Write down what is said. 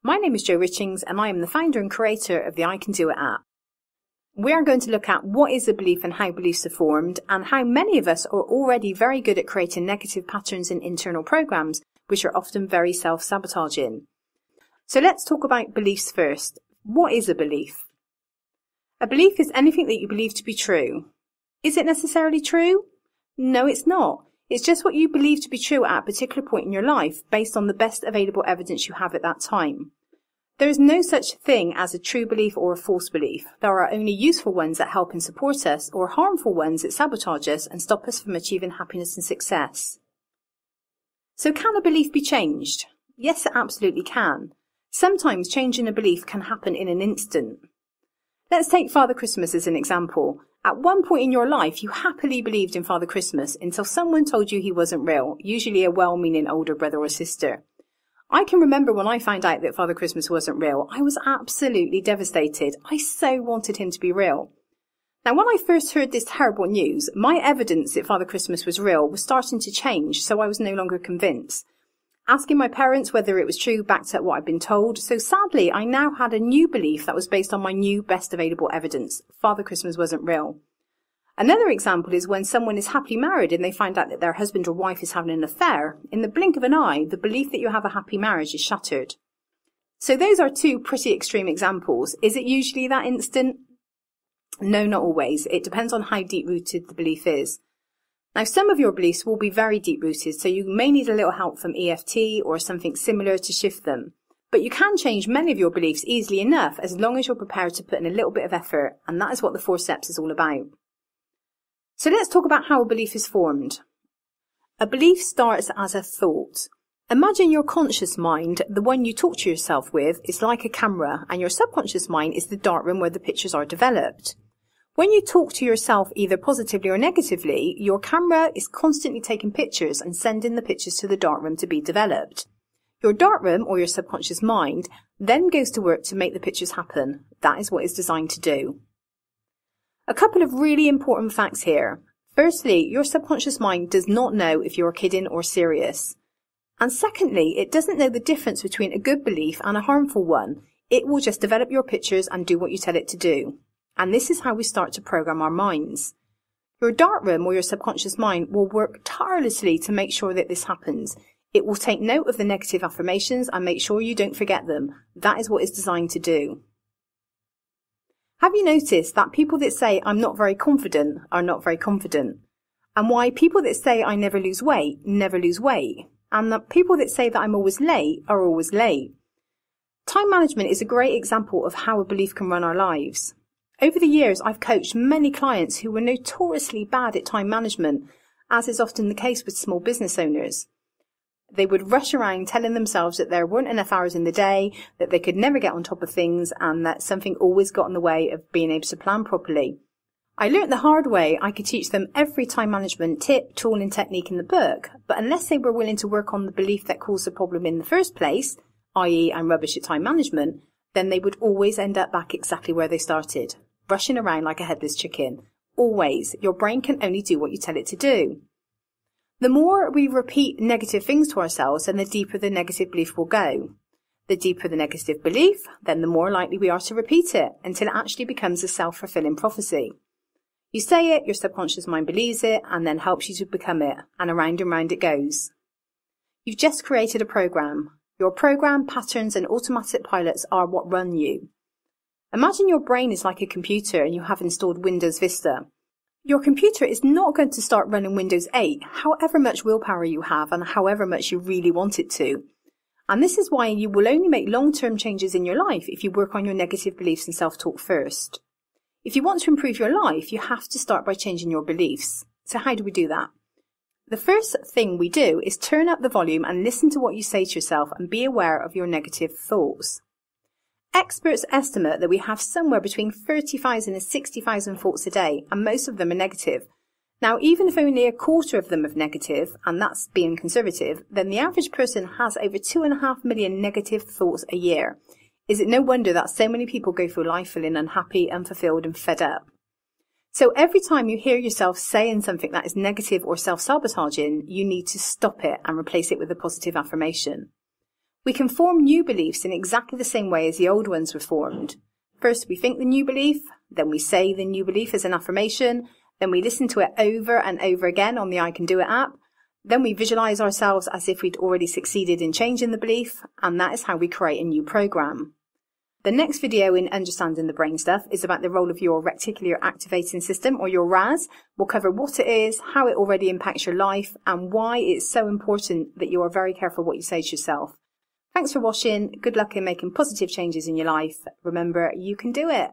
My name is Jo Richings and I am the founder and creator of the I Can Do It app. We are going to look at what is a belief and how beliefs are formed, and how many of us are already very good at creating negative patterns in internal programs, which are often very self-sabotaging. So let's talk about beliefs first. What is a belief? A belief is anything that you believe to be true. Is it necessarily true? No, it's not. It's just what you believe to be true at a particular point in your life based on the best available evidence you have at that time. There is no such thing as a true belief or a false belief. There are only useful ones that help and support us, or harmful ones that sabotage us and stop us from achieving happiness and success. So can a belief be changed? Yes, it absolutely can. Sometimes changing a belief can happen in an instant. Let's take Father Christmas as an example. At one point in your life, you happily believed in Father Christmas until someone told you he wasn't real, usually a well-meaning older brother or sister. I can remember when I found out that Father Christmas wasn't real, I was absolutely devastated. I so wanted him to be real. Now, when I first heard this terrible news, my evidence that Father Christmas was real was starting to change, so I was no longer convinced. Asking my parents whether it was true backed up what I'd been told, so sadly I now had a new belief that was based on my new best available evidence. Father Christmas wasn't real. Another example is when someone is happily married and they find out that their husband or wife is having an affair. In the blink of an eye, the belief that you have a happy marriage is shattered. So those are two pretty extreme examples. Is it usually that instant? No, not always. It depends on how deep-rooted the belief is. Now, some of your beliefs will be very deep-rooted, so you may need a little help from EFT or something similar to shift them. But you can change many of your beliefs easily enough as long as you're prepared to put in a little bit of effort, and that is what the 4 steps is all about. So let's talk about how a belief is formed. A belief starts as a thought. Imagine your conscious mind, the one you talk to yourself with, is like a camera, and your subconscious mind is the darkroom where the pictures are developed. When you talk to yourself either positively or negatively, your camera is constantly taking pictures and sending the pictures to the darkroom to be developed. Your darkroom, or your subconscious mind, then goes to work to make the pictures happen. That is what it's designed to do. A couple of really important facts here. Firstly, your subconscious mind does not know if you're kidding or serious. And secondly, it doesn't know the difference between a good belief and a harmful one. It will just develop your pictures and do what you tell it to do. And this is how we start to program our minds. Your darkroom, or your subconscious mind, will work tirelessly to make sure that this happens. It will take note of the negative affirmations and make sure you don't forget them. That is what it's designed to do. Have you noticed that people that say I'm not very confident are not very confident? And why people that say I never lose weight, never lose weight? And that people that say that I'm always late are always late? Time management is a great example of how a belief can run our lives. Over the years, I've coached many clients who were notoriously bad at time management, as is often the case with small business owners. They would rush around telling themselves that there weren't enough hours in the day, that they could never get on top of things, and that something always got in the way of being able to plan properly. I learnt the hard way I could teach them every time management tip, tool and technique in the book, but unless they were willing to work on the belief that caused the problem in the first place, i.e. I'm rubbish at time management, then they would always end up back exactly where they started. Rushing around like a headless chicken. Always. Your brain can only do what you tell it to do. The more we repeat negative things to ourselves, then the deeper the negative belief will go. The deeper the negative belief, then the more likely we are to repeat it until it actually becomes a self-fulfilling prophecy. You say it, your subconscious mind believes it, and then helps you to become it, and round it goes. You've just created a program. Your program, patterns and automatic pilots are what run you. Imagine your brain is like a computer and you have installed Windows Vista. Your computer is not going to start running Windows 8, however much willpower you have and however much you really want it to. And this is why you will only make long-term changes in your life if you work on your negative beliefs and self-talk first. If you want to improve your life, you have to start by changing your beliefs. So how do we do that? The first thing we do is turn up the volume and listen to what you say to yourself and be aware of your negative thoughts. Experts estimate that we have somewhere between 30,000 and 60,000 thoughts a day, and most of them are negative. Now, even if only a quarter of them are negative, and that's being conservative, then the average person has over 2.5 million negative thoughts a year. Is it no wonder that so many people go through life feeling unhappy, unfulfilled and fed up? So every time you hear yourself saying something that is negative or self-sabotaging, you need to stop it and replace it with a positive affirmation. We can form new beliefs in exactly the same way as the old ones were formed. First, we think the new belief, then we say the new belief as an affirmation, then we listen to it over and over again on the I Can Do It app, then we visualize ourselves as if we'd already succeeded in changing the belief, and that is how we create a new program. The next video in Understanding the Brain Stuff is about the role of your reticular activating system, or your RAS. We'll cover what it is, how it already impacts your life, and why it's so important that you are very careful what you say to yourself. Thanks for watching. Good luck in making positive changes in your life. Remember, you can do it.